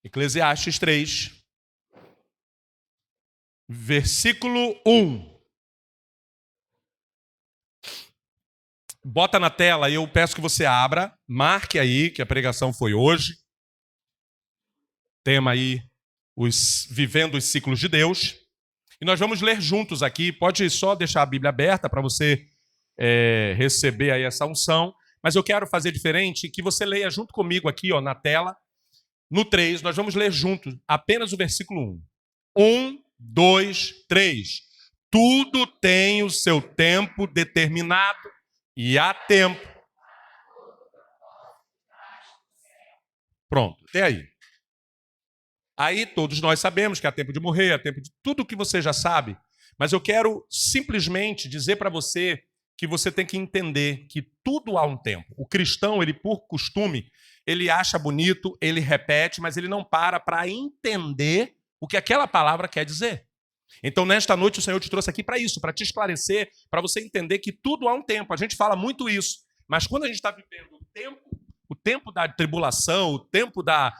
Eclesiastes 3, versículo 1. Bota na tela e eu peço que você abra, marque aí que a pregação foi hoje. Tema aí, Vivendo os Ciclos de Deus. E nós vamos ler juntos aqui, pode só deixar a Bíblia aberta para você receber aí essa unção, mas eu quero fazer diferente, que você leia junto comigo aqui na tela. No 3, nós vamos ler juntos apenas o versículo 1. 1, 2, 3. Tudo tem o seu tempo determinado e há tempo. Pronto, até aí. Aí todos nós sabemos que há tempo de morrer, há tempo de tudo que você já sabe, mas eu quero simplesmente dizer para você que você tem que entender que tudo há um tempo. O cristão, ele por costume, ele acha bonito, ele repete, mas ele não para entender o que aquela palavra quer dizer. Então, nesta noite, o Senhor te trouxe aqui para isso, para te esclarecer, para você entender que tudo há um tempo. A gente fala muito isso, mas quando a gente está vivendo o tempo da tribulação, o tempo da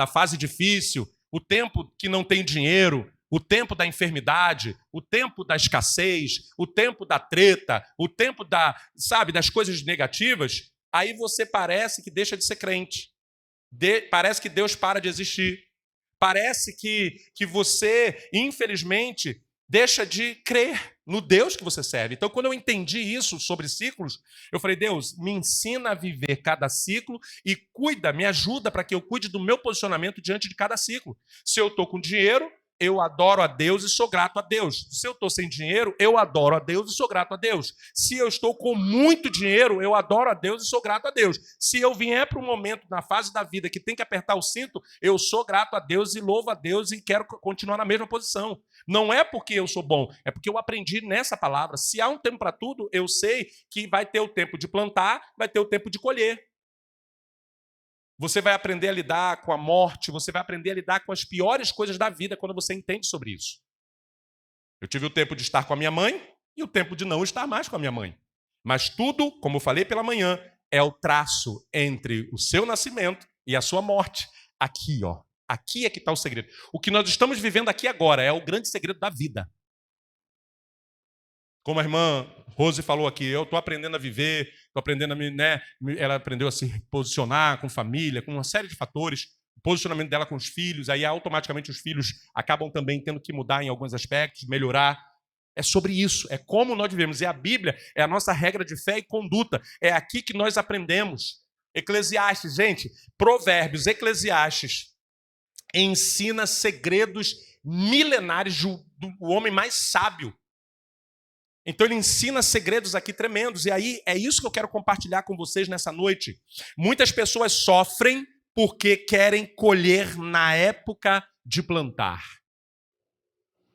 fase difícil, o tempo que não tem dinheiro, o tempo da enfermidade, o tempo da escassez, o tempo da treta, o tempo das coisas negativas, aí você parece que deixa de ser crente. Parece que Deus para de existir. Parece que você, infelizmente, deixa de crer no Deus que você serve. Então, quando eu entendi isso sobre ciclos, eu falei, Deus, me ensina a viver cada ciclo e me ajuda para que eu cuide do meu posicionamento diante de cada ciclo. Se eu estou com dinheiro, eu adoro a Deus e sou grato a Deus. Se eu estou sem dinheiro, eu adoro a Deus e sou grato a Deus. Se eu estou com muito dinheiro, eu adoro a Deus e sou grato a Deus. Se eu vier para um momento na fase da vida que tem que apertar o cinto, eu sou grato a Deus e louvo a Deus e quero continuar na mesma posição. Não é porque eu sou bom, é porque eu aprendi nessa palavra. Se há um tempo para tudo, eu sei que vai ter o tempo de plantar, vai ter o tempo de colher. Você vai aprender a lidar com a morte, você vai aprender a lidar com as piores coisas da vida quando você entende sobre isso. Eu tive o tempo de estar com a minha mãe e o tempo de não estar mais com a minha mãe. Mas tudo, como eu falei pela manhã, é o traço entre o seu nascimento e a sua morte. Aqui, aqui é que está o segredo. O que nós estamos vivendo aqui agora é o grande segredo da vida. Como a irmã Rose falou aqui, eu estou aprendendo a viver, estou aprendendo ela aprendeu a se posicionar com família, com uma série de fatores, o posicionamento dela com os filhos, aí automaticamente os filhos acabam também tendo que mudar em alguns aspectos, melhorar. É sobre isso, é como nós vivemos. E a Bíblia é a nossa regra de fé e conduta. É aqui que nós aprendemos. Eclesiastes, gente, Provérbios, Eclesiastes, ensina segredos milenares do homem mais sábio. Então ele ensina segredos aqui tremendos. E aí é isso que eu quero compartilhar com vocês nessa noite. Muitas pessoas sofrem porque querem colher na época de plantar.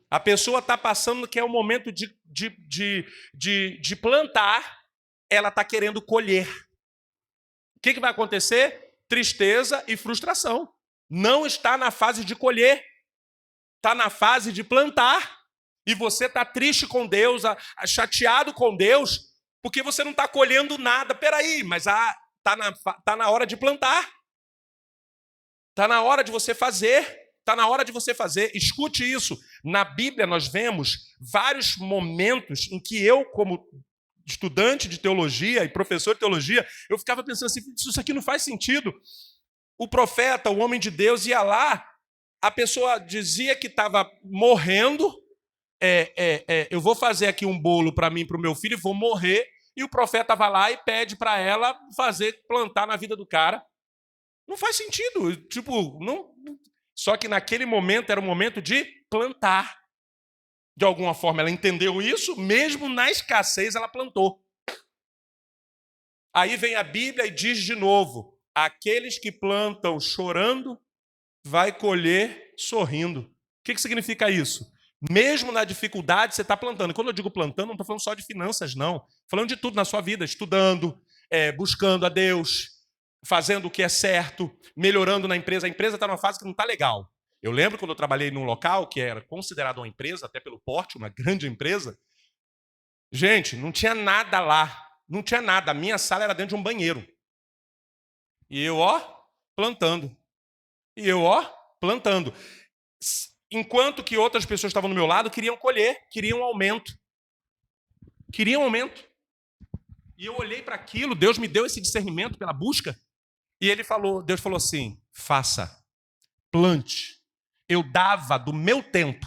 A pessoa está passando que é o momento de plantar, ela está querendo colher. O que vai acontecer? Tristeza e frustração. Não está na fase de colher, está na fase de plantar. E você está triste com Deus, chateado com Deus, porque você não está colhendo nada. Peraí, mas está na hora de plantar. Está na hora de você fazer. Está na hora de você fazer. Escute isso. Na Bíblia nós vemos vários momentos em que eu, como estudante de teologia e professor de teologia, eu ficava pensando assim, isso aqui não faz sentido. O profeta, o homem de Deus, ia lá, a pessoa dizia que estava morrendo, eu vou fazer aqui um bolo para mim e para o meu filho e vou morrer, e o profeta vai lá e pede para ela plantar na vida do cara. Não faz sentido. Não. Só que naquele momento era o momento de plantar. De alguma forma ela entendeu isso, mesmo na escassez ela plantou. Aí vem a Bíblia e diz de novo, aqueles que plantam chorando, vai colher sorrindo. O que significa isso? Mesmo na dificuldade, você está plantando. Quando eu digo plantando, não estou falando só de finanças, não. Estou falando de tudo na sua vida, estudando, buscando a Deus, fazendo o que é certo, melhorando na empresa. A empresa está numa fase que não está legal. Eu lembro quando eu trabalhei num local que era considerado uma empresa, até pelo porte, uma grande empresa. Gente, não tinha nada lá. Não tinha nada. A minha sala era dentro de um banheiro. E eu, plantando. E eu, plantando. Enquanto que outras pessoas estavam do meu lado, queriam colher, queriam aumento. Queriam aumento. E eu olhei para aquilo, Deus me deu esse discernimento pela busca, e Deus falou assim, faça, plante. Eu dava do meu tempo.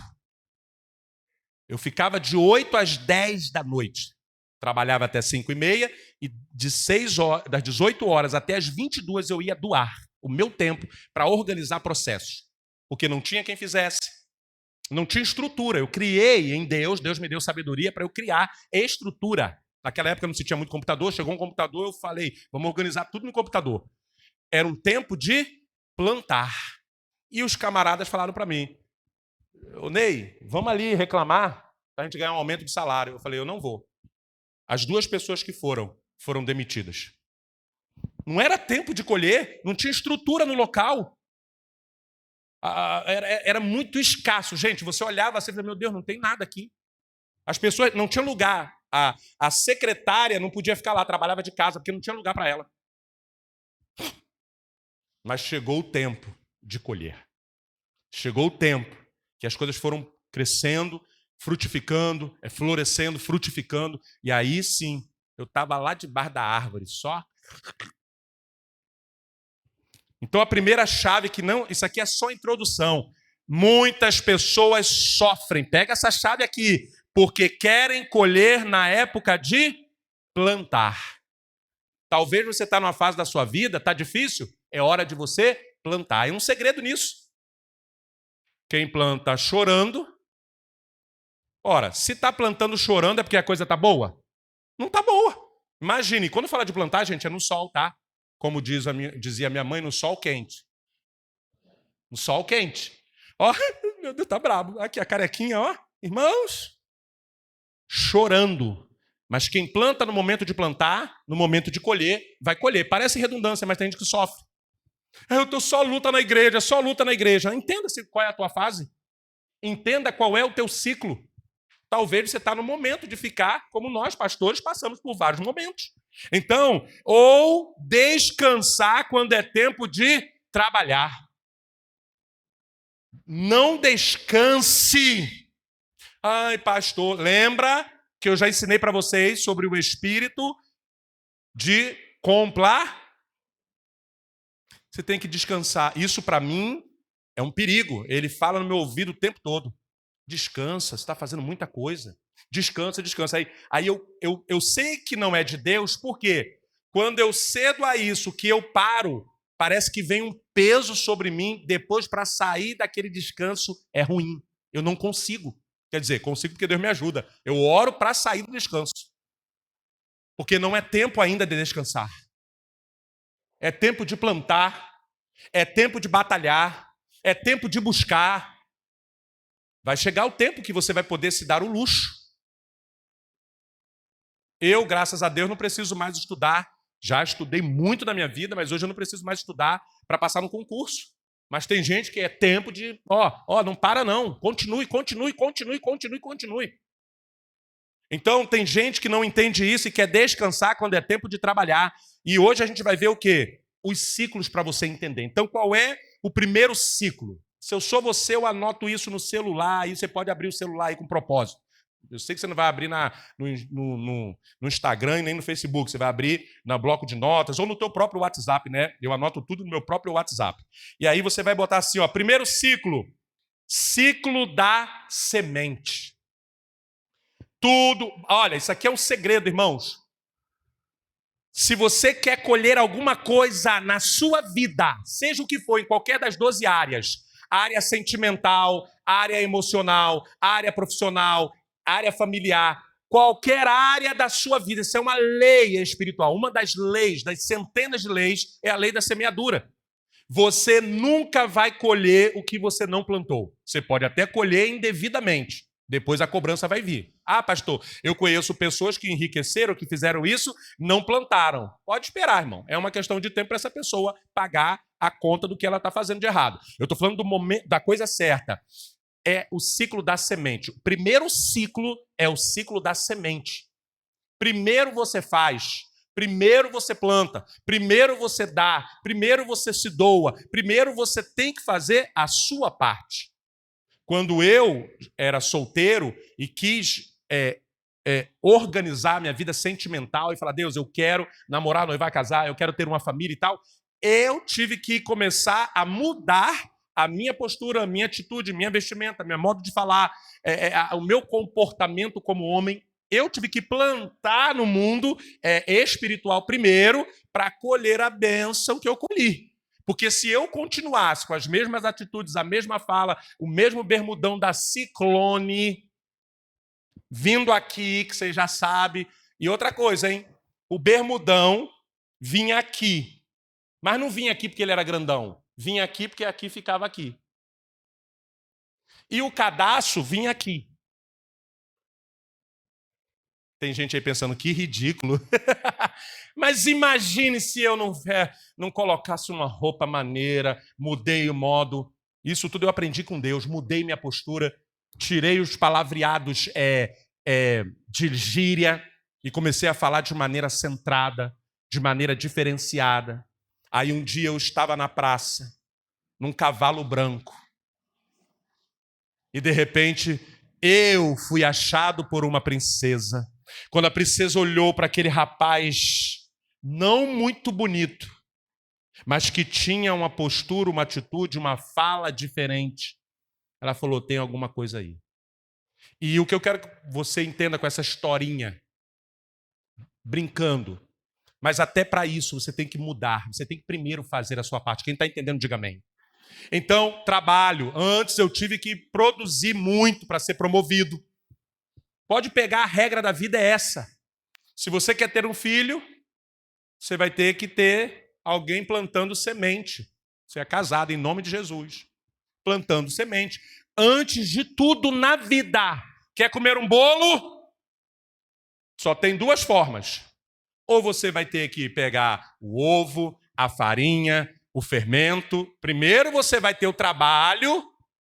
Eu ficava de 8 às 10 da noite. Trabalhava até 5h30 e das 18 horas até as 22 eu ia doar o meu tempo para organizar processos. Porque não tinha quem fizesse. Não tinha estrutura. Eu criei em Deus me deu sabedoria para eu criar estrutura. Naquela época não se tinha muito computador, chegou um computador, eu falei, vamos organizar tudo no computador. Era um tempo de plantar. E os camaradas falaram para mim, ô Ney, vamos ali reclamar para a gente ganhar um aumento de salário. Eu falei, eu não vou. As 2 pessoas que foram demitidas. Não era tempo de colher, não tinha estrutura no local. Era muito escasso. Gente, você olhava assim e falava, meu Deus, não tem nada aqui. As pessoas não tinham lugar. A secretária não podia ficar lá, trabalhava de casa, porque não tinha lugar para ela. Mas chegou o tempo de colher. Chegou o tempo que as coisas foram crescendo, frutificando, florescendo, frutificando. E aí sim, eu estava lá debaixo da árvore, só. Então a primeira chave que não... Isso aqui é só introdução. Muitas pessoas sofrem. Pega essa chave aqui. Porque querem colher na época de plantar. Talvez você está numa fase da sua vida, está difícil, é hora de você plantar. E um segredo nisso. Quem planta chorando... Ora, se está plantando chorando é porque a coisa está boa? Não está boa. Imagine, quando fala de plantar, gente, é no sol, tá? Como dizia minha mãe, no sol quente. No sol quente. Meu Deus, tá brabo. Aqui a carequinha, irmãos... chorando. Mas quem planta no momento de plantar, no momento de colher, vai colher. Parece redundância, mas tem gente que sofre. Eu estou só luta na igreja, só luta na igreja. Entenda qual é a tua fase. Entenda qual é o teu ciclo. Talvez você está no momento de ficar, como nós, pastores, passamos por vários momentos. Então, ou descansar quando é tempo de trabalhar. Não descanse. Ai, pastor, lembra que eu já ensinei para vocês sobre o espírito de comprar? Você tem que descansar. Isso, para mim, é um perigo. Ele fala no meu ouvido o tempo todo. Descansa, você está fazendo muita coisa. Descansa, descansa. Aí eu sei que não é de Deus, porque quando eu cedo a isso, que eu paro, parece que vem um peso sobre mim, depois para sair daquele descanso é ruim. Eu não consigo. Quer dizer, consigo porque Deus me ajuda. Eu oro para sair do descanso. Porque não é tempo ainda de descansar. É tempo de plantar. É tempo de batalhar. É tempo de buscar. Vai chegar o tempo que você vai poder se dar o luxo. Eu, graças a Deus, não preciso mais estudar. Já estudei muito na minha vida, mas hoje eu não preciso mais estudar para passar no concurso. Mas tem gente que é tempo de... não para não. Continue. Então, tem gente que não entende isso e quer descansar quando é tempo de trabalhar. E hoje a gente vai ver o quê? Os ciclos para você entender. Então, qual é o primeiro ciclo? Se eu sou você, eu anoto isso no celular. Aí você pode abrir o celular aí com propósito. Eu sei que você não vai abrir no Instagram e nem no Facebook. Você vai abrir no bloco de notas ou no teu próprio WhatsApp, né? Eu anoto tudo no meu próprio WhatsApp. E aí você vai botar assim, primeiro ciclo. Ciclo da semente. Tudo... Olha, isso aqui é um segredo, irmãos. Se você quer colher alguma coisa na sua vida, seja o que for, em qualquer das 12 áreas, área sentimental, área emocional, área profissional, área familiar, qualquer área da sua vida, isso é uma lei espiritual. Uma das leis, das centenas de leis, é a lei da semeadura. Você nunca vai colher o que você não plantou. Você pode até colher indevidamente. Depois a cobrança vai vir. Ah, pastor, eu conheço pessoas que enriqueceram, que fizeram isso, não plantaram. Pode esperar, irmão. É uma questão de tempo para essa pessoa pagar a conta do que ela está fazendo de errado. Eu estou falando do momento, da coisa certa. É o ciclo da semente. O primeiro ciclo é o ciclo da semente. Primeiro você faz Primeiro você planta, primeiro você dá, primeiro você se doa, primeiro você tem que fazer a sua parte. Quando eu era solteiro e quis organizar minha vida sentimental e falar, Deus, eu quero namorar, noivar, casar, eu quero ter uma família e tal, eu tive que começar a mudar a minha postura, a minha atitude, minha vestimenta, meu modo de falar, o meu comportamento como homem. Eu tive que plantar no mundo espiritual primeiro para colher a bênção que eu colhi. Porque se eu continuasse com as mesmas atitudes, a mesma fala, o mesmo bermudão da Ciclone, vindo aqui, que você já sabe. E outra coisa, hein? O bermudão vinha aqui. Mas não vinha aqui porque ele era grandão. Vinha aqui porque aqui ficava aqui. E o cadastro vinha aqui. Tem gente aí pensando, que ridículo. Mas imagine se eu não colocasse uma roupa maneira, mudei o modo. Isso tudo eu aprendi com Deus, mudei minha postura, tirei os palavreados de gíria e comecei a falar de maneira centrada, de maneira diferenciada. Aí um dia eu estava na praça, num cavalo branco, e de repente eu fui achado por uma princesa. Quando a princesa olhou para aquele rapaz não muito bonito, mas que tinha uma postura, uma atitude, uma fala diferente, ela falou, tem alguma coisa aí. E o que eu quero que você entenda com essa historinha, brincando, mas até para isso você tem que mudar, você tem que primeiro fazer a sua parte. Quem está entendendo, diga amém. Então, trabalho. Antes eu tive que produzir muito para ser promovido. Pode pegar, a regra da vida é essa. Se você quer ter um filho, você vai ter que ter alguém plantando semente. Você é casado em nome de Jesus. Plantando semente. Antes de tudo na vida. Quer comer um bolo? Só tem duas formas. Ou você vai ter que pegar o ovo, a farinha, o fermento. Primeiro você vai ter o trabalho,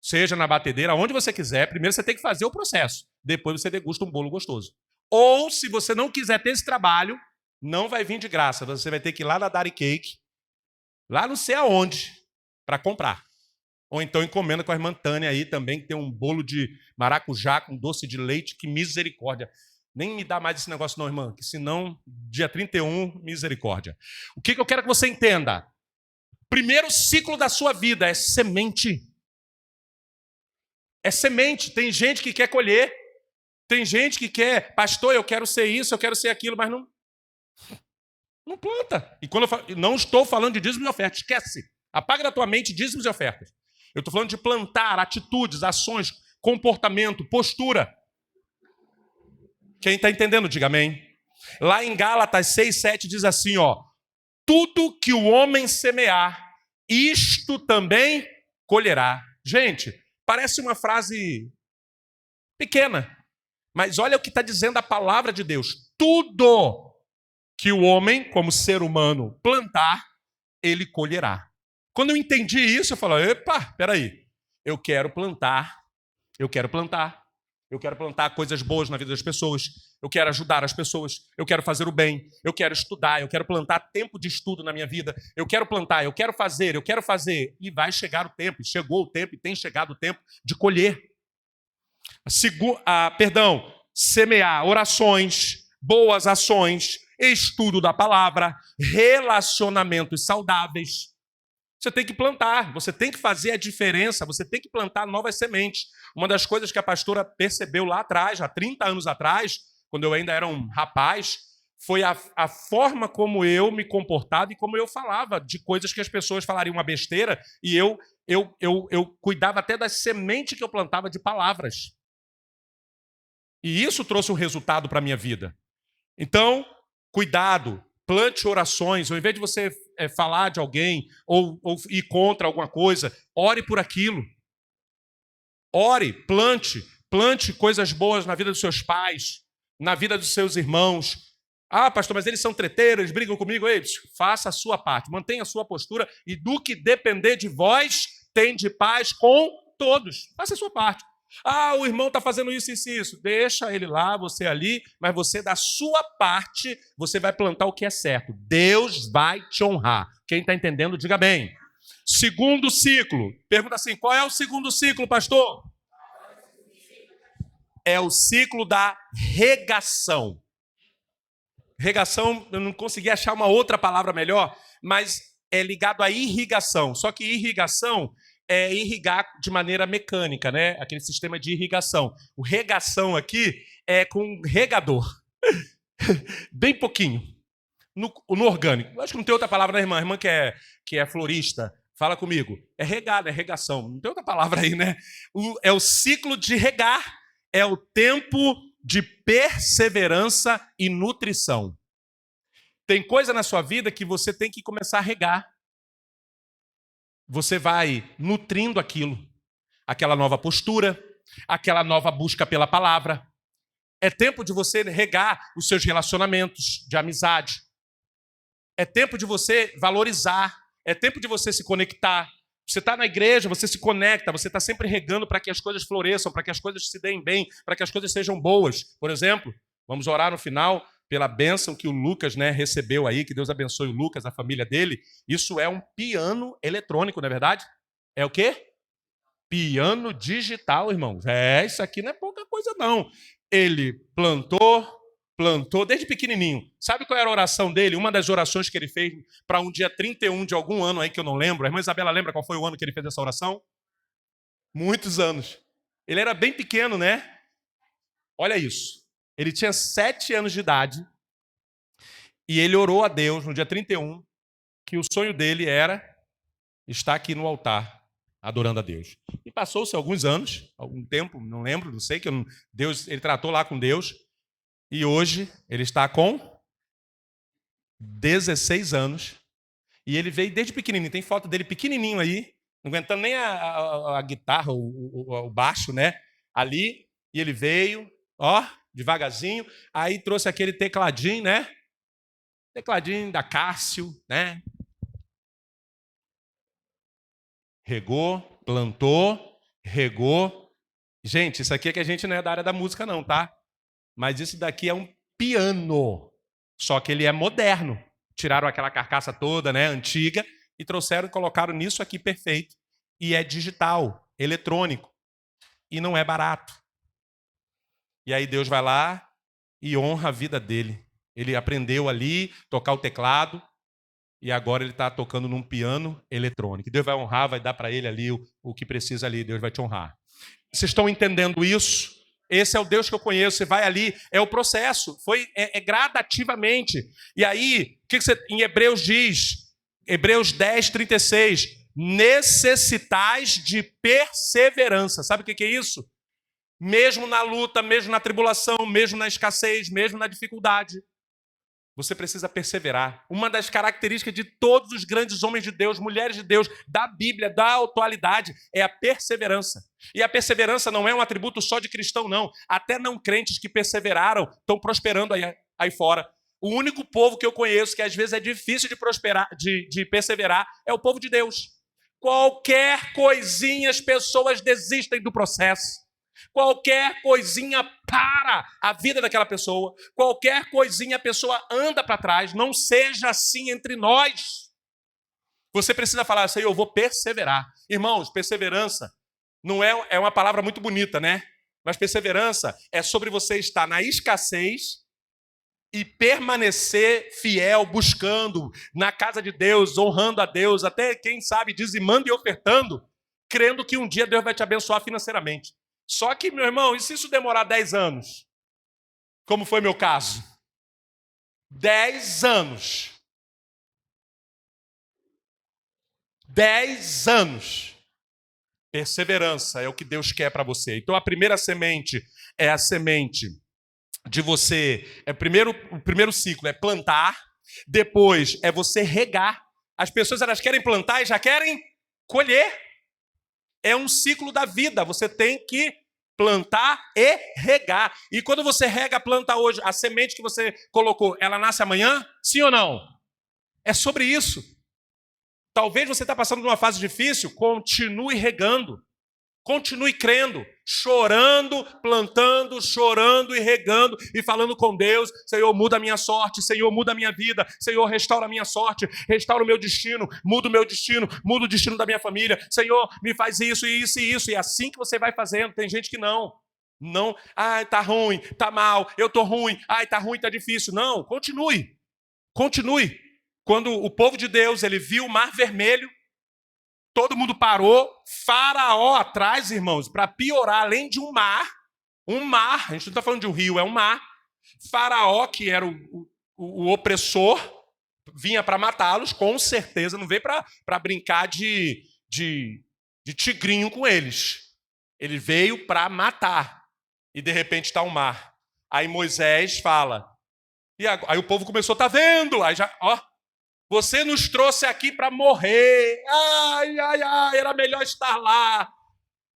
seja na batedeira, onde você quiser. Primeiro você tem que fazer o processo. Depois você degusta um bolo gostoso. Ou, se você não quiser ter esse trabalho, não vai vir de graça. Você vai ter que ir lá na Daddy Cake, lá não sei aonde, para comprar. Ou então encomenda com a irmã Tânia aí também, que tem um bolo de maracujá com doce de leite, que misericórdia. Nem me dá mais esse negócio não, irmã, que senão, dia 31, misericórdia. O que eu quero que você entenda? Primeiro ciclo da sua vida é semente. É semente. Tem gente que quer colher. Tem gente que quer, pastor, eu quero ser isso, eu quero ser aquilo, mas não planta. E quando eu falo, não estou falando de dízimos e ofertas, esquece. Apaga da tua mente dízimos e ofertas. Eu estou falando de plantar atitudes, ações, comportamento, postura. Quem está entendendo, diga amém. Lá em Gálatas 6:7 diz assim, ó, tudo que o homem semear, isto também colherá. Gente, parece uma frase pequena, mas olha o que está dizendo a palavra de Deus. Tudo que o homem, como ser humano, plantar, ele colherá. Quando eu entendi isso, eu falo, epa, peraí, eu quero plantar coisas boas na vida das pessoas, eu quero ajudar as pessoas, eu quero fazer o bem, eu quero estudar, eu quero plantar tempo de estudo na minha vida, eu quero plantar, eu quero fazer, e vai chegar o tempo, e chegou o tempo, e tem chegado o tempo de colher. Semear orações, boas ações, estudo da palavra, relacionamentos saudáveis. Você tem que plantar, você tem que fazer a diferença, você tem que plantar novas sementes. Uma das coisas que a pastora percebeu lá atrás, há 30 anos atrás, quando eu ainda era um rapaz, foi a forma como eu me comportava e como eu falava de coisas que as pessoas falariam uma besteira, e eu cuidava até da semente que eu plantava de palavras. E isso trouxe um resultado para a minha vida. Então, cuidado, plante orações, ao invés de você falar de alguém ou ir contra alguma coisa, ore por aquilo. Ore, plante coisas boas na vida dos seus pais, na vida dos seus irmãos. Ah, pastor, mas eles são treteiros, eles brigam comigo. Ei, faça a sua parte, mantenha a sua postura e do que depender de vós, tende paz com todos. Faça a sua parte. Ah, o irmão está fazendo isso, isso e isso. Deixa ele lá, você ali, mas você, da sua parte, você vai plantar o que é certo. Deus vai te honrar. Quem está entendendo, diga bem. Segundo ciclo. Pergunta assim, qual é o segundo ciclo, pastor? É o ciclo da regação. Regação, eu não consegui achar uma outra palavra melhor, mas é ligado à irrigação. Só que irrigação é irrigar de maneira mecânica, né? Aquele sistema de irrigação. O regação aqui é com regador. Bem pouquinho. No orgânico. Acho que não tem outra palavra, né, irmã? A irmã que é florista, fala comigo. É regar, é regação. Não tem outra palavra aí, né? É o ciclo de regar. É o tempo de perseverança e nutrição. Tem coisa na sua vida que você tem que começar a regar. Você vai nutrindo aquilo, aquela nova postura, aquela nova busca pela palavra. É tempo de você regar os seus relacionamentos de amizade. É tempo de você valorizar. É tempo de você se conectar. Você está na igreja, você se conecta, você está sempre regando para que as coisas floresçam, para que as coisas se deem bem, para que as coisas sejam boas. Por exemplo, vamos orar no final pela bênção que o Lucas, né, recebeu aí, que Deus abençoe o Lucas, a família dele. Isso é um piano eletrônico, não é verdade? É o quê? Piano digital, irmão. Isso aqui não é pouca coisa, não. Ele plantou desde pequenininho. Sabe qual era a oração dele? Uma das orações que ele fez para um dia 31 de algum ano aí que eu não lembro. A irmã Isabela lembra qual foi o ano que ele fez essa oração? Muitos anos. Ele era bem pequeno, né? Olha isso. Ele tinha 7 anos de idade e ele orou a Deus no dia 31 que o sonho dele era estar aqui no altar adorando a Deus. E passou-se alguns anos, algum tempo, não lembro, não sei, Deus, ele tratou lá com Deus. E hoje ele está com 16 anos. E ele veio desde pequenininho. Tem foto dele pequenininho aí, não aguentando nem a guitarra, o baixo, né? Ali. E ele veio, ó, devagarzinho. Aí trouxe aquele tecladinho, né? Tecladinho da Cássio, né? Regou, plantou, regou. Gente, isso aqui é que a gente não é da área da música, não, tá? Mas isso daqui é um piano, só que ele é moderno. Tiraram aquela carcaça toda, né, antiga, e trouxeram e colocaram nisso aqui perfeito. E é digital, eletrônico. E não é barato. E aí Deus vai lá e honra a vida dele. Ele aprendeu ali tocar o teclado e agora ele está tocando num piano eletrônico. Deus vai honrar, vai dar para ele ali o que precisa ali. Deus vai te honrar. Vocês estão entendendo isso? Esse é o Deus que eu conheço. Você vai ali, é o processo, é gradativamente. E aí, o que você em Hebreus diz? Hebreus 10, 36. Necessitais de perseverança. Sabe o que é isso? Mesmo na luta, mesmo na tribulação, mesmo na escassez, mesmo na dificuldade, você precisa perseverar. Uma das características de todos os grandes homens de Deus, mulheres de Deus, da Bíblia, da atualidade, é a perseverança. E a perseverança não é um atributo só de cristão, não. Até não crentes que perseveraram estão prosperando aí fora. O único povo que eu conheço que às vezes é difícil de prosperar, de perseverar, é o povo de Deus. Qualquer coisinha as pessoas desistem do processo. Qualquer coisinha para a vida daquela pessoa. Qualquer coisinha a pessoa anda para trás. Não seja assim entre nós. Você precisa falar assim, eu vou perseverar. Irmãos, perseverança não é uma palavra muito bonita, né? Mas perseverança é sobre você estar na escassez e permanecer fiel, buscando na casa de Deus, honrando a Deus, até, quem sabe, dizimando e ofertando, crendo que um dia Deus vai te abençoar financeiramente. Só que, meu irmão, e se isso demorar 10 anos? Como foi meu caso? 10 anos. 10 anos. Perseverança é o que Deus quer para você. Então, a primeira semente é a semente de você. O primeiro ciclo é plantar. Depois é você regar. As pessoas elas querem plantar e já querem colher. É um ciclo da vida. Você tem que plantar e regar. E quando você rega a planta hoje, a semente que você colocou, ela nasce amanhã? Sim ou não? É sobre isso. Talvez você está passando por uma fase difícil, continue regando. Continue crendo, chorando, plantando, chorando e regando e falando com Deus: Senhor, muda a minha sorte, Senhor, muda a minha vida, Senhor, restaura a minha sorte, restaura o meu destino, muda o meu destino, muda o destino da minha família, Senhor, me faz isso e isso e isso. E é assim que você vai fazendo. Tem gente que não, ai, tá ruim, tá mal, eu tô ruim, ai, tá ruim, tá difícil. Não, continue. Quando o povo de Deus, ele viu o Mar Vermelho, todo mundo parou, Faraó atrás, irmãos, para piorar, além de um mar, a gente não está falando de um rio, é um mar. Faraó, que era o opressor, vinha para matá-los, com certeza, não veio para brincar de tigrinho com eles. Ele veio para matar. E de repente está um mar. Aí Moisés fala, e aí o povo começou, tá vendo? Aí já, você nos trouxe aqui para morrer. Ai, era melhor estar lá.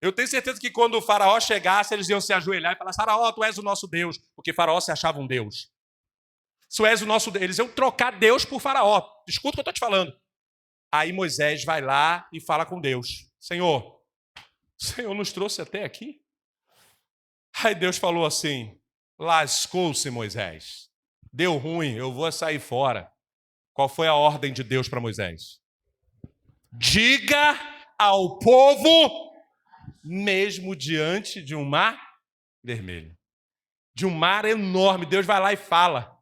Eu tenho certeza que quando o Faraó chegasse, eles iam se ajoelhar e falar: Faraó, tu és o nosso Deus. Porque Faraó se achava um Deus. Se tu és o nosso Deus, eles iam trocar Deus por Faraó. Escuta o que eu estou te falando. Aí Moisés vai lá e fala com Deus: Senhor, o Senhor nos trouxe até aqui? Aí Deus falou assim: lascou-se, Moisés. Deu ruim, eu vou sair fora. Qual foi a ordem de Deus para Moisés? Diga ao povo, mesmo diante de um mar vermelho, de um mar enorme, Deus vai lá e fala.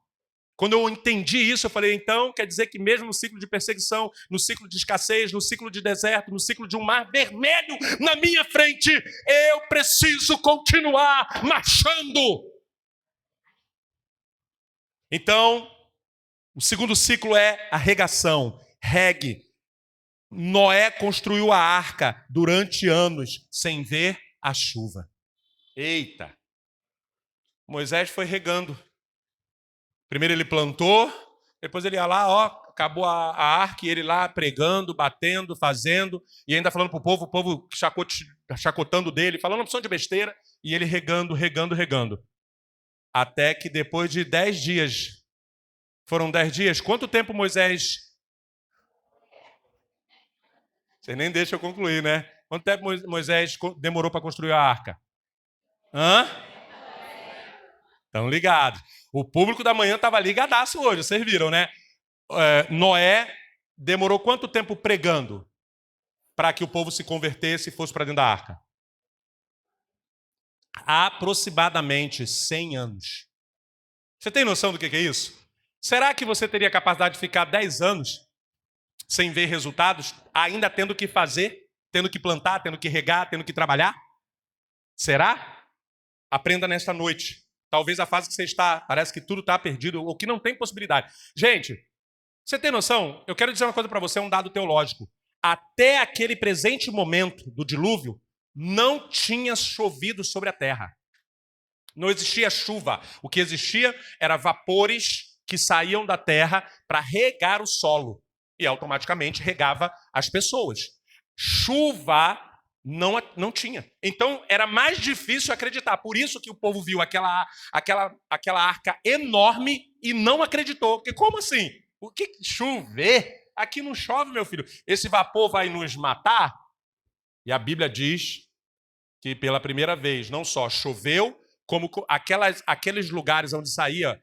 Quando eu entendi isso, eu falei, então, quer dizer que mesmo no ciclo de perseguição, no ciclo de escassez, no ciclo de deserto, no ciclo de um mar vermelho na minha frente, eu preciso continuar marchando. Então, o segundo ciclo é a regação. Regue. Noé construiu a arca durante anos sem ver a chuva. Eita! Moisés foi regando. Primeiro ele plantou, depois ele ia lá, acabou a arca, e ele lá pregando, batendo, fazendo, e ainda falando para o povo chacotando dele, falando uma opção de besteira, e ele regando. Até que depois de 10 dias, foram 10 dias, quanto tempo Moisés... Você nem deixa eu concluir, né? Quanto tempo Moisés demorou para construir a arca? Estão ligados. O público da manhã estava ligadaço hoje, vocês viram, né? Noé demorou quanto tempo pregando para que o povo se convertesse e fosse para dentro da arca? Aproximadamente 100 anos. Você tem noção do que é isso? Será que você teria capacidade de ficar 10 anos sem ver resultados, ainda tendo que fazer, tendo que plantar, tendo que regar, tendo que trabalhar? Será? Aprenda nesta noite. Talvez a fase que você está, parece que tudo está perdido, ou que não tem possibilidade. Gente, você tem noção? Eu quero dizer uma coisa para você, um dado teológico. Até aquele presente momento do dilúvio, não tinha chovido sobre a terra. Não existia chuva. O que existia era vapores que saíam da terra para regar o solo. E automaticamente regava as pessoas. Chuva não tinha. Então era mais difícil acreditar. Por isso que o povo viu aquela arca enorme e não acreditou. Porque como assim? O que chover? Aqui não chove, meu filho. Esse vapor vai nos matar? E a Bíblia diz que pela primeira vez não só choveu, como aqueles lugares onde saía,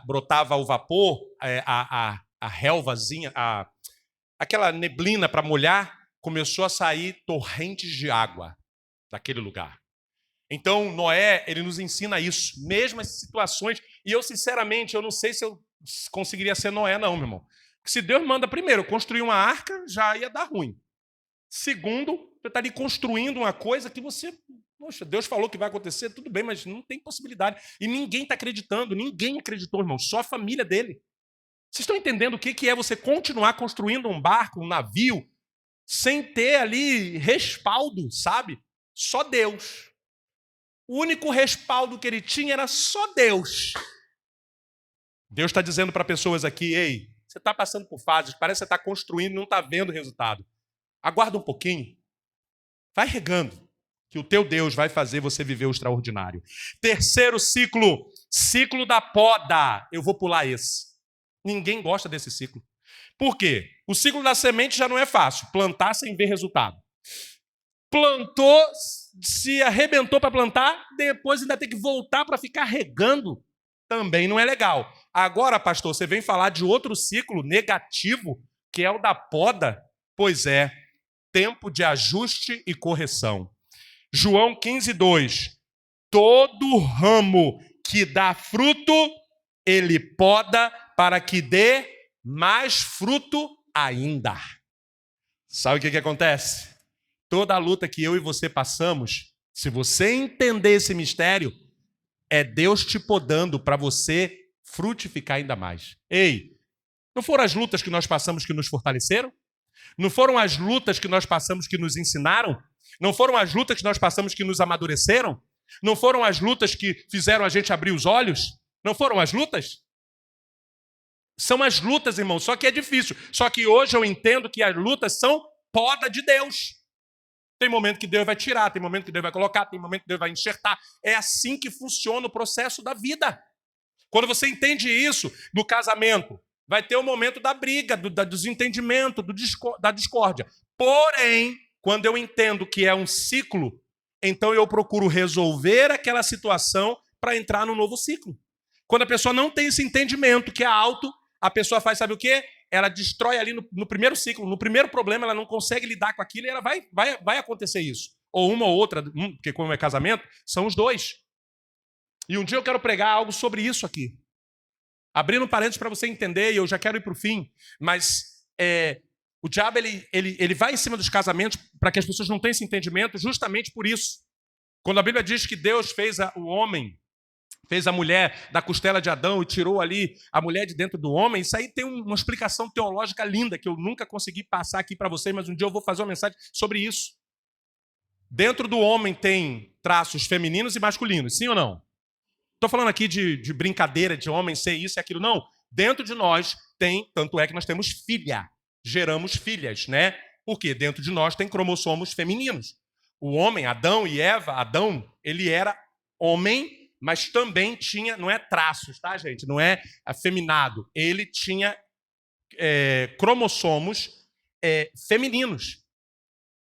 brotava o vapor, a relvazinha, aquela neblina para molhar, começou a sair torrentes de água daquele lugar. Então, Noé, ele nos ensina isso, mesmo as situações, e eu, sinceramente, eu não sei se eu conseguiria ser Noé, não, meu irmão. Porque se Deus manda, primeiro, construir uma arca, já ia dar ruim. Segundo, você está ali construindo uma coisa que você... Poxa, Deus falou que vai acontecer, tudo bem, mas não tem possibilidade. E ninguém está acreditando, ninguém acreditou, irmão, só a família dele. Vocês estão entendendo o que é você continuar construindo um barco, um navio, sem ter ali respaldo, sabe? Só Deus. O único respaldo que ele tinha era só Deus. Deus está dizendo para pessoas aqui, ei, você está passando por fases, parece que você está construindo e não está vendo o resultado. Aguarda um pouquinho. Vai regando, que o teu Deus vai fazer você viver o extraordinário. Terceiro ciclo, ciclo da poda. Eu vou pular esse. Ninguém gosta desse ciclo. Por quê? O ciclo da semente já não é fácil. Plantar sem ver resultado. plantou, se arrebentou para plantar, depois ainda tem que voltar para ficar regando. Também não é legal. Agora, pastor, você vem falar de outro ciclo negativo, que é o da poda. Pois é, tempo de ajuste e correção. João 15:2. Todo ramo que dá fruto, ele poda para que dê mais fruto ainda. Sabe o que acontece? Toda a luta que eu e você passamos, se você entender esse mistério, é Deus te podando para você frutificar ainda mais. Ei, não foram as lutas que nós passamos que nos fortaleceram? Não foram as lutas que nós passamos que nos ensinaram? Não foram as lutas que nós passamos que nos amadureceram? Não foram as lutas que fizeram a gente abrir os olhos? Não foram as lutas? São as lutas, irmão, só que é difícil. Só que hoje eu entendo que as lutas são poda de Deus. Tem momento que Deus vai tirar, tem momento que Deus vai colocar, tem momento que Deus vai enxertar. É assim que funciona o processo da vida. Quando você entende isso no casamento, vai ter o momento da briga, do desentendimento, da discórdia. Porém, quando eu entendo que é um ciclo, então eu procuro resolver aquela situação para entrar no novo ciclo. Quando a pessoa não tem esse entendimento que é alto, a pessoa faz, sabe o quê? Ela destrói ali no primeiro ciclo, no primeiro problema, ela não consegue lidar com aquilo e ela vai acontecer isso. Ou uma ou outra, porque como é casamento, são os dois. E um dia eu quero pregar algo sobre isso aqui. Abrindo parênteses para você entender, e eu já quero ir para o fim, mas o diabo ele vai em cima dos casamentos para que as pessoas não tenham esse entendimento justamente por isso. Quando a Bíblia diz que Deus fez o homem, fez a mulher da costela de Adão e tirou ali a mulher de dentro do homem, isso aí tem uma explicação teológica linda que eu nunca consegui passar aqui para vocês, mas um dia eu vou fazer uma mensagem sobre isso. Dentro do homem tem traços femininos e masculinos, sim ou não? Estou falando aqui de brincadeira, de homem ser isso e aquilo, não. Dentro de nós tem, tanto é que nós temos filha, geramos filhas, né? Porque dentro de nós tem cromossomos femininos. O homem, Adão e Eva, Adão, ele era homem, mas também tinha, não é traços, tá, gente? Não é afeminado. Ele tinha cromossomos femininos.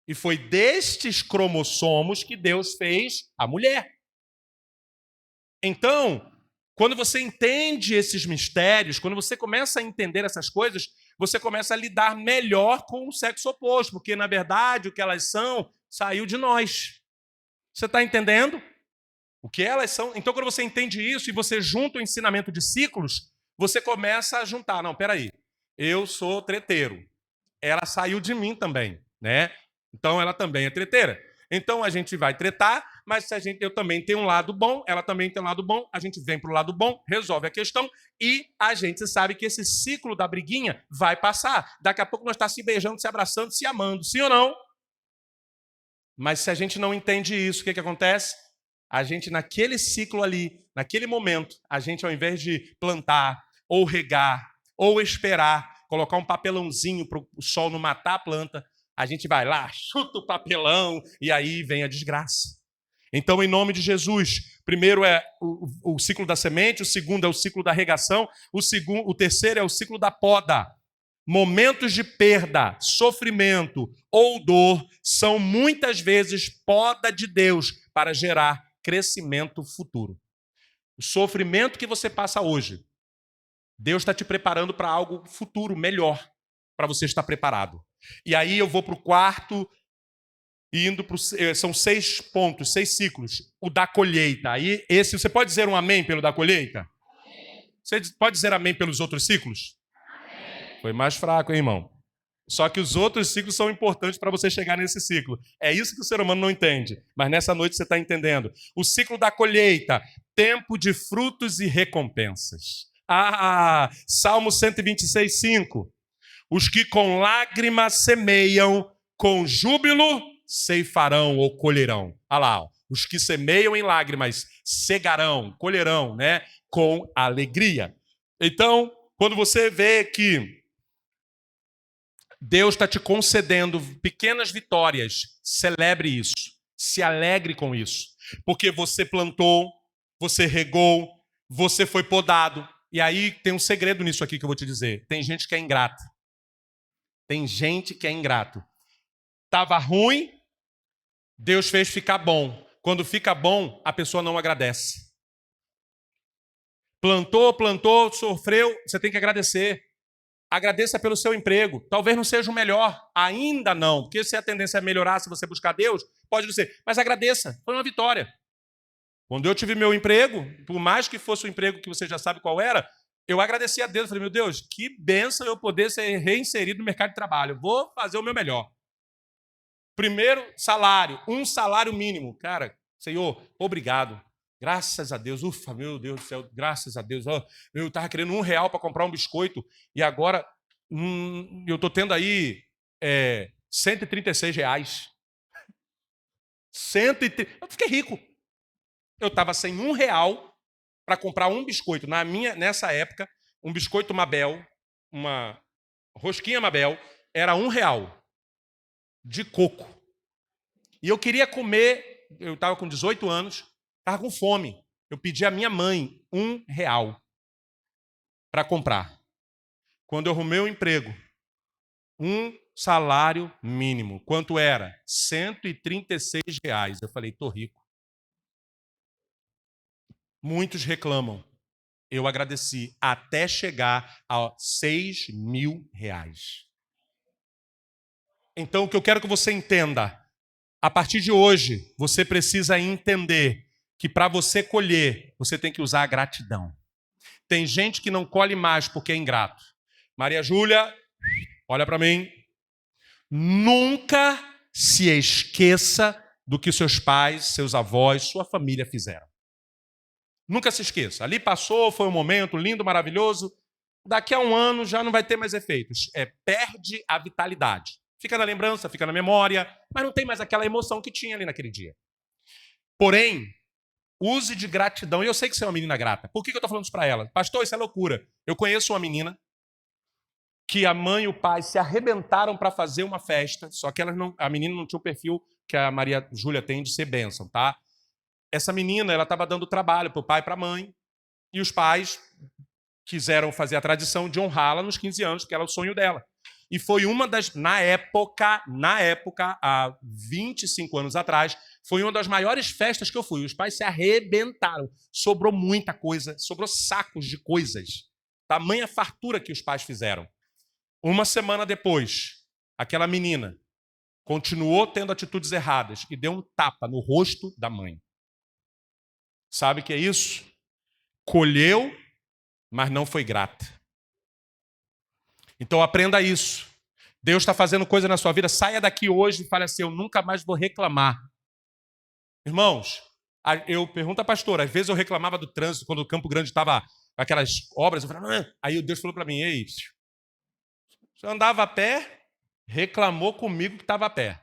E foi destes cromossomos que Deus fez a mulher. Então, quando você entende esses mistérios, quando você começa a entender essas coisas, você começa a lidar melhor com o sexo oposto, porque, na verdade, o que elas são saiu de nós. Você está entendendo? O que elas são. Então, quando você entende isso e você junta o ensinamento de ciclos, você começa a juntar. Não, peraí, eu sou treteiro. Ela saiu de mim também, né? Então, ela também é treteira. Então, a gente vai tretar, mas eu também tenho um lado bom, ela também tem um lado bom, a gente vem para o lado bom, resolve a questão e a gente sabe que esse ciclo da briguinha vai passar. Daqui a pouco nós estamos se beijando, se abraçando, se amando, sim ou não? Mas se a gente não entende isso, o que acontece? A gente, naquele ciclo ali, naquele momento, a gente, ao invés de plantar, ou regar, ou esperar, colocar um papelãozinho para o sol não matar a planta, a gente vai lá, chuta o papelão, e aí vem a desgraça. Então, em nome de Jesus, primeiro é o ciclo da semente, o segundo é o ciclo da regação, o terceiro é o ciclo da poda. Momentos de perda, sofrimento ou dor são muitas vezes poda de Deus para gerar crescimento futuro. O sofrimento que você passa hoje, Deus está te preparando para algo futuro, melhor, para você estar preparado. E aí eu vou para o quarto, indo para são 6 pontos, 6 ciclos. O da colheita. Aí esse, você pode dizer um amém pelo da colheita? Você pode dizer amém pelos outros ciclos? Foi mais fraco, hein, irmão? Só que os outros ciclos são importantes para você chegar nesse ciclo. É isso que o ser humano não entende. Mas nessa noite você está entendendo. O ciclo da colheita, tempo de frutos e recompensas. Salmo 126, 5. Os que com lágrimas semeiam, com júbilo ceifarão ou colherão. Olha lá, os que semeiam em lágrimas cegarão, colherão, né? Com alegria. Então, quando você vê que Deus está te concedendo pequenas vitórias, celebre isso, se alegre com isso, porque você plantou, você regou, você foi podado. E aí tem um segredo nisso aqui que eu vou te dizer. Tem gente que é ingrata. Tem gente que é ingrato. Estava ruim, Deus fez ficar bom. Quando fica bom, a pessoa não agradece. Plantou, sofreu, você tem que agradecer. Agradeça pelo seu emprego. Talvez não seja o melhor, ainda não, porque se a tendência é melhorar, se você buscar Deus, pode não ser. Mas agradeça, foi uma vitória. Quando eu tive meu emprego, por mais que fosse o emprego que você já sabe qual era, eu agradeci a Deus. Falei, meu Deus, que bênção eu poder ser reinserido no mercado de trabalho. Vou fazer o meu melhor. Primeiro salário, um salário mínimo. Cara, Senhor, obrigado. Graças a Deus. Ufa, meu Deus do céu, graças a Deus. Eu estava querendo R$1 para comprar um biscoito e agora eu estou tendo aí R$136. 130. Eu fiquei rico. Eu estava sem R$1 para comprar um biscoito. Nessa época, um biscoito Mabel, uma rosquinha Mabel, era R$1 de coco. E eu queria comer, eu estava com 18 anos, estava com fome. Eu pedi à minha mãe R$1 para comprar. Quando eu arrumei o emprego, um salário mínimo. Quanto era? R$136. Eu falei, estou rico. Muitos reclamam. Eu agradeci até chegar a R$6.000. Então, o que eu quero que você entenda, a partir de hoje, você precisa entender que para você colher, você tem que usar a gratidão. Tem gente que não colhe mais porque é ingrato. Maria Júlia, olha para mim. Nunca se esqueça do que seus pais, seus avós, sua família fizeram. Nunca se esqueça. Ali passou, foi um momento lindo, maravilhoso. Daqui a um ano já não vai ter mais efeitos. Perde a vitalidade. Fica na lembrança, fica na memória, mas não tem mais aquela emoção que tinha ali naquele dia. Porém, use de gratidão. E eu sei que você é uma menina grata. Por que eu estou falando isso para ela? Pastor, isso é loucura. Eu conheço uma menina que a mãe e o pai se arrebentaram para fazer uma festa, só que a menina não tinha o perfil que a Maria Júlia tem de ser bênção, tá? Essa menina, ela estava dando trabalho para o pai e para a mãe, e os pais quiseram fazer a tradição de honrá-la nos 15 anos, que era o sonho dela. E foi uma das, na época, há 25 anos atrás, foi uma das maiores festas que eu fui. Os pais se arrebentaram. Sobrou muita coisa, sobrou sacos de coisas. Tamanha fartura que os pais fizeram. Uma semana depois, aquela menina continuou tendo atitudes erradas e deu um tapa no rosto da mãe. Sabe o que é isso? Colheu, mas não foi grata. Então aprenda isso. Deus está fazendo coisa na sua vida. Saia daqui hoje e fale assim, eu nunca mais vou reclamar. Irmãos, eu pergunto à pastora, às vezes eu reclamava do trânsito, quando o Campo Grande estava aquelas obras, eu falava, aí Deus falou para mim, ei, você andava a pé, reclamou comigo que estava a pé.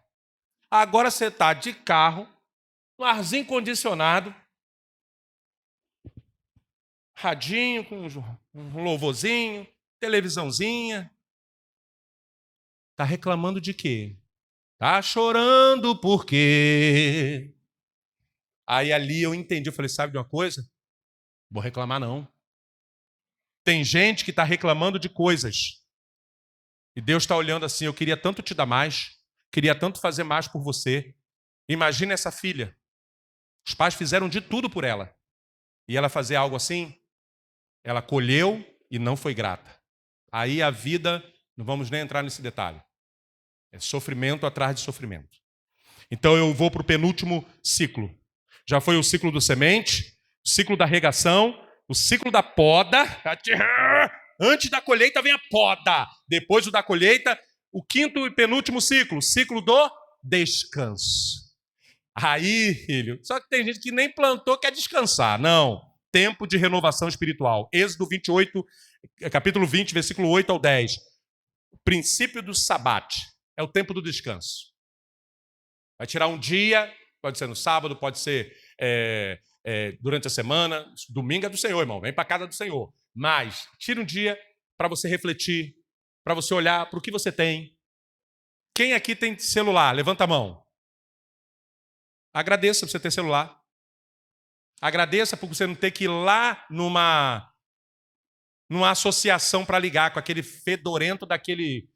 Agora você está de carro, no arzinho condicionado, radinho, com um louvorzinho, televisãozinha. Está reclamando de quê? Está chorando por quê? Aí ali eu entendi, eu falei, sabe de uma coisa? Vou reclamar não. Tem gente que está reclamando de coisas. E Deus está olhando assim, eu queria tanto te dar mais, queria tanto fazer mais por você. Imagina essa filha. Os pais fizeram de tudo por ela. E ela fazer algo assim, ela colheu e não foi grata. Aí a vida, não vamos nem entrar nesse detalhe. É sofrimento atrás de sofrimento. Então eu vou para o penúltimo ciclo. Já foi o ciclo do semente, o ciclo da regação, o ciclo da poda. Antes da colheita vem a poda. Depois do da colheita, o quinto e penúltimo ciclo, o ciclo do descanso. Aí, filho, só que tem gente que nem plantou, quer descansar. Não. Tempo de renovação espiritual. Êxodo 28, capítulo 20, versículo 8 ao 10. O princípio do sabate. É o tempo do descanso. Vai tirar um dia, pode ser no sábado, pode ser durante a semana. Domingo é do Senhor, irmão. Vem para a casa do Senhor. Mas tira um dia para você refletir, para você olhar para o que você tem. Quem aqui tem celular? Levanta a mão. Agradeça por você ter celular. Agradeça por você não ter que ir lá numa associação para ligar com aquele fedorento daquele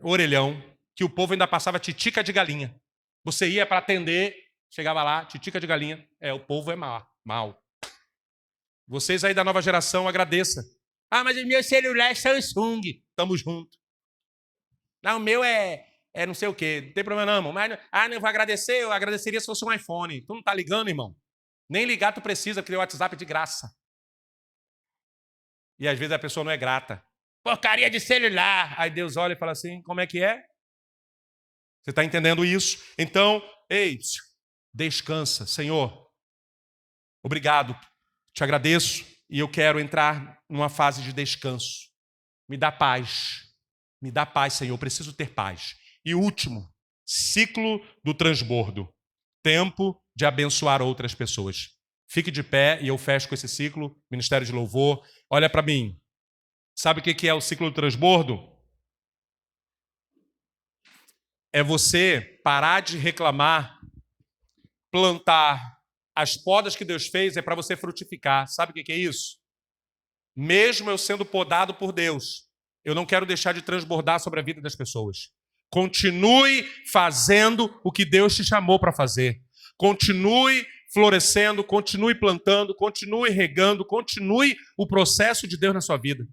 orelhão que o povo ainda passava titica de galinha. Você ia para atender, Chegava lá, titica de galinha. O povo é mal. Vocês aí da nova geração, agradeça. Mas o meu celular é Samsung. Tamo junto. Não, o meu é não sei o quê. Não tem problema não, irmão. Mas, não vou agradecer. Eu agradeceria se fosse um iPhone. Tu não tá ligando, irmão? Nem ligar tu precisa, porque o WhatsApp é de graça. E às vezes a pessoa não é grata. Porcaria de celular. Aí Deus olha e fala assim, como é que é? Você está entendendo isso? Então, descansa. Senhor, obrigado. Te agradeço e eu quero entrar numa fase de descanso. Me dá paz. Me dá paz, Senhor. Eu preciso ter paz. E último, ciclo do transbordo. Tempo de abençoar outras pessoas. Fique de pé e eu fecho com esse ciclo. Ministério de Louvor. Olha para mim. Sabe o que é o ciclo do transbordo? É você parar de reclamar, plantar. As podas que Deus fez é para você frutificar. Sabe o que é isso? Mesmo eu sendo podado por Deus, eu não quero deixar de transbordar sobre a vida das pessoas. Continue fazendo o que Deus te chamou para fazer. Continue florescendo, continue plantando, continue regando, continue o processo de Deus na sua vida.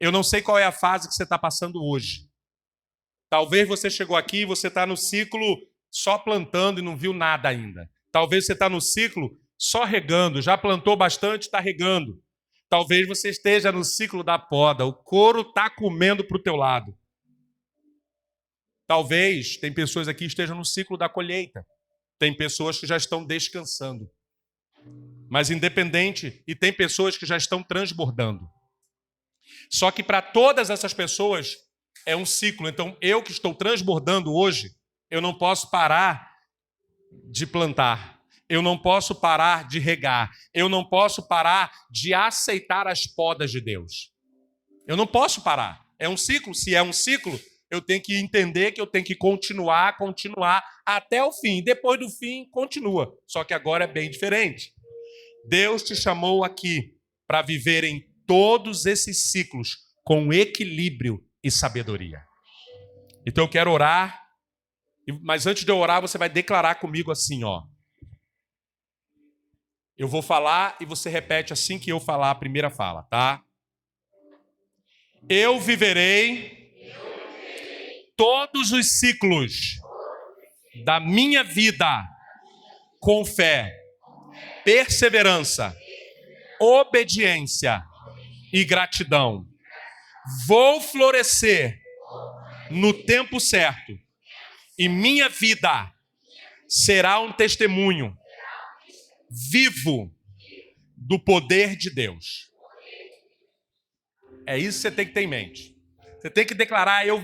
Eu não sei qual é a fase que você está passando hoje. Talvez você chegou aqui e você está no ciclo só plantando e não viu nada ainda. Talvez você está no ciclo só regando, já plantou bastante, está regando. Talvez você esteja no ciclo da poda, o couro está comendo para o teu lado. Talvez, tem pessoas aqui que estejam no ciclo da colheita. Tem pessoas que já estão descansando. Mas independente, e tem pessoas que já estão transbordando. Só que para todas essas pessoas é um ciclo. Então, eu que estou transbordando hoje, eu não posso parar de plantar. Eu não posso parar de regar. Eu não posso parar de aceitar as podas de Deus. Eu não posso parar. É um ciclo. Se é um ciclo, eu tenho que entender que eu tenho que continuar até o fim. Depois do fim, continua. Só que agora é bem diferente. Deus te chamou aqui para viver em todos esses ciclos com equilíbrio e sabedoria. Então eu quero orar, mas antes de eu orar, você vai declarar comigo assim, ó. Eu vou falar e você repete assim que eu falar a primeira fala, tá? Eu viverei todos os ciclos da minha vida com fé, perseverança, obediência e gratidão. Vou florescer no tempo certo e minha vida será um testemunho vivo do poder de Deus. É isso que você tem que ter em mente. Você tem que declarar, eu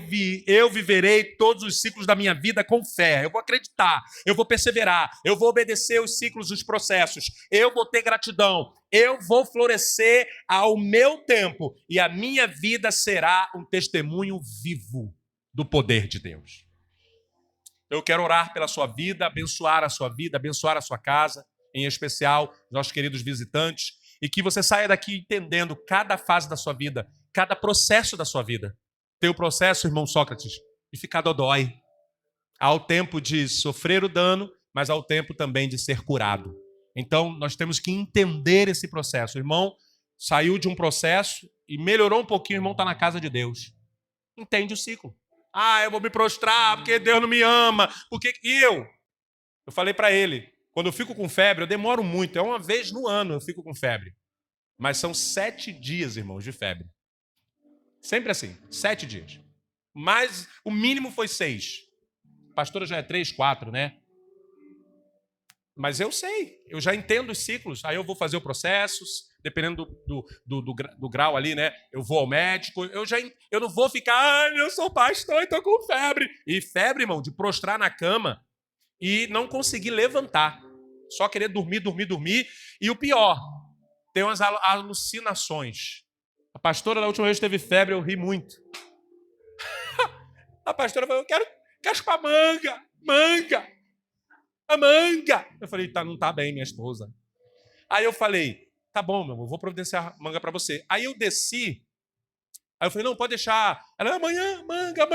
viverei todos os ciclos da minha vida com fé. Eu vou acreditar, eu vou perseverar, eu vou obedecer os ciclos, os processos. Eu vou ter gratidão, eu vou florescer ao meu tempo e a minha vida será um testemunho vivo do poder de Deus. Eu quero orar pela sua vida, abençoar a sua casa, em especial nossos queridos visitantes, e que você saia daqui entendendo cada fase da sua vida, cada processo da sua vida. Tem o processo, irmão Sócrates, de ficar dodói. Há o tempo de sofrer o dano, mas há o tempo também de ser curado. Então, nós temos que entender esse processo. O irmão saiu de um processo e melhorou um pouquinho, o irmão está na casa de Deus. Entende o ciclo. Eu vou me prostrar porque Deus não me ama. Porque eu falei para ele, quando eu fico com febre, eu demoro muito. É uma vez no ano eu fico com febre. Mas são 7 dias, irmãos, de febre. Sempre assim, 7 dias. Mas o mínimo foi 6. A pastora já é 3, 4, né? Mas eu sei, eu já entendo os ciclos. Aí eu vou fazer os processos, dependendo do grau ali, né? Eu vou ao médico. Eu não vou ficar, eu sou pastor e estou com febre. E febre, irmão, de prostrar na cama e não conseguir levantar. Só querer dormir. E o pior, tem umas alucinações. A pastora, da última vez que teve febre, eu ri muito. A pastora falou, eu quero chupar manga. A manga. Eu falei, não tá bem, minha esposa. Aí eu falei, tá bom, meu amor, vou providenciar manga para você. Aí eu desci. Aí eu falei, não, pode deixar. Ela, amanhã, manga.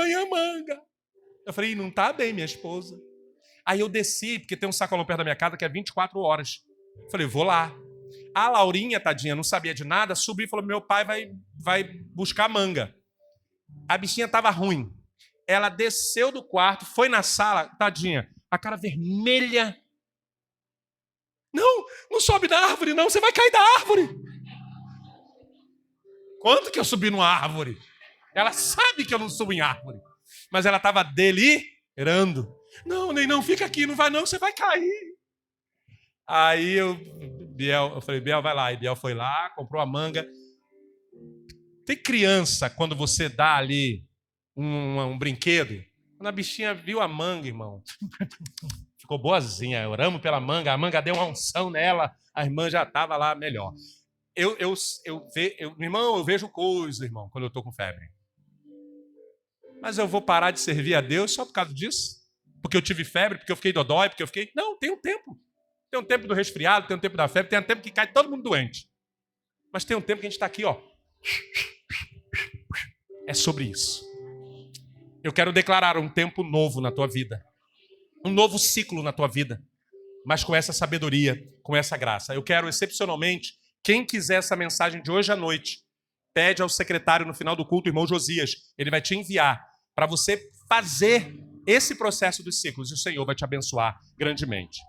Eu falei, não tá bem, minha esposa. Aí eu desci, porque tem um sacolão perto da minha casa que é 24 horas. Falei, vou lá. A Laurinha, tadinha, não sabia de nada, subiu e falou, meu pai vai buscar manga. A bichinha estava ruim. Ela desceu do quarto, foi na sala, tadinha, a cara vermelha. Não sobe da árvore, não, você vai cair da árvore. Quanto que eu subi numa árvore? Ela sabe que eu não subo em árvore. Mas ela estava delirando. Não, fica aqui, não vai não, você vai cair. Aí eu falei, Biel, vai lá. E Biel foi lá, comprou a manga. Tem criança, quando você dá ali um brinquedo, quando a bichinha viu a manga, irmão, ficou boazinha, oramos pela manga, a manga deu uma unção nela, a irmã já estava lá melhor. Irmão, eu vejo coisa, irmão, quando eu estou com febre. Mas eu vou parar de servir a Deus só por causa disso? Porque eu tive febre, porque eu fiquei dodói, porque eu fiquei... Não, tem um tempo. Tem um tempo do resfriado, tem um tempo da febre, tem um tempo que cai todo mundo doente. Mas tem um tempo que a gente está aqui, ó. É sobre isso. Eu quero declarar um tempo novo na tua vida. Um novo ciclo na tua vida. Mas com essa sabedoria, com essa graça. Eu quero, excepcionalmente, quem quiser essa mensagem de hoje à noite, pede ao secretário no final do culto, o irmão Josias. Ele vai te enviar para você fazer esse processo dos ciclos. E o Senhor vai te abençoar grandemente.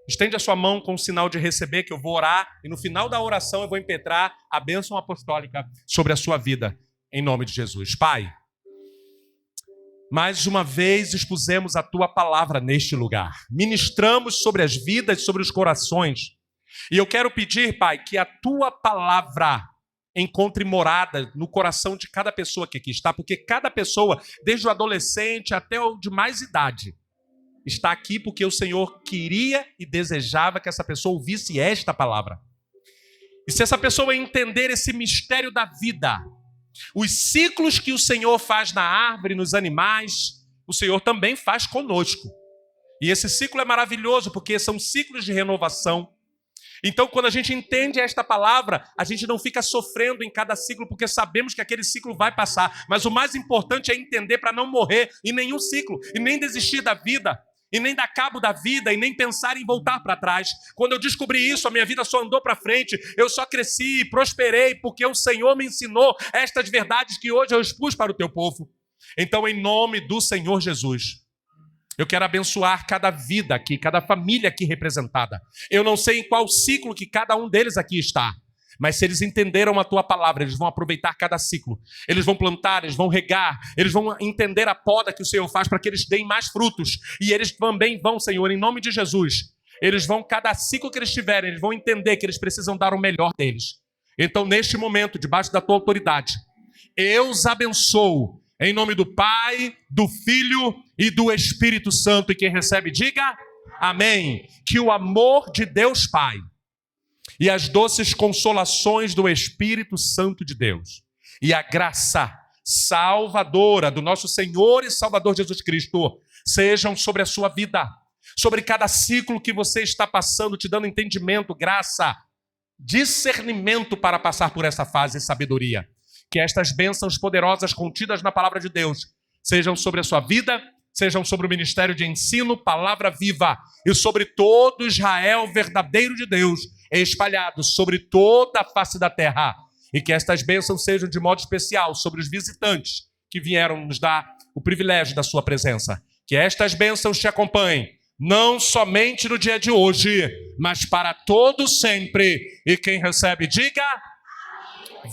Estende a sua mão com o sinal de receber, que eu vou orar. E no final da oração eu vou impetrar a bênção apostólica sobre a sua vida. Em nome de Jesus. Pai, mais uma vez expusemos a tua palavra neste lugar. Ministramos sobre as vidas, sobre os corações. E eu quero pedir, Pai, que a tua palavra encontre morada no coração de cada pessoa que aqui está, porque cada pessoa, desde o adolescente até o de mais idade, está aqui porque o Senhor queria e desejava que essa pessoa ouvisse esta palavra. E se essa pessoa entender esse mistério da vida, os ciclos que o Senhor faz na árvore, nos animais, o Senhor também faz conosco. E esse ciclo é maravilhoso, porque são ciclos de renovação. Então, quando a gente entende esta palavra, a gente não fica sofrendo em cada ciclo, porque sabemos que aquele ciclo vai passar. Mas o mais importante é entender para não morrer em nenhum ciclo, e nem desistir da vida, e nem dar cabo da vida, e nem pensar em voltar para trás. Quando eu descobri isso, a minha vida só andou para frente, eu só cresci e prosperei, porque o Senhor me ensinou estas verdades que hoje eu expus para o teu povo. Então, em nome do Senhor Jesus, eu quero abençoar cada vida aqui, cada família aqui representada. Eu não sei em qual ciclo que cada um deles aqui está, mas se eles entenderam a tua palavra, eles vão aproveitar cada ciclo. Eles vão plantar, eles vão regar, eles vão entender a poda que o Senhor faz para que eles deem mais frutos. E eles também vão, Senhor, em nome de Jesus, eles vão, cada ciclo que eles tiverem, eles vão entender que eles precisam dar o melhor deles. Então, neste momento, debaixo da tua autoridade, eu os abençoo em nome do Pai, do Filho e do Espírito Santo. E quem recebe, diga amém. Que o amor de Deus Pai e as doces consolações do Espírito Santo de Deus e a graça salvadora do nosso Senhor e Salvador Jesus Cristo sejam sobre a sua vida, sobre cada ciclo que você está passando, te dando entendimento, graça, discernimento para passar por essa fase e sabedoria. Que estas bênçãos poderosas contidas na palavra de Deus sejam sobre a sua vida, sejam sobre o ministério de ensino, palavra viva, e sobre todo Israel verdadeiro de Deus, espalhado sobre toda a face da terra. E que estas bênçãos sejam de modo especial sobre os visitantes que vieram nos dar o privilégio da sua presença. Que estas bênçãos te acompanhem, não somente no dia de hoje, mas para todo sempre. E quem recebe, diga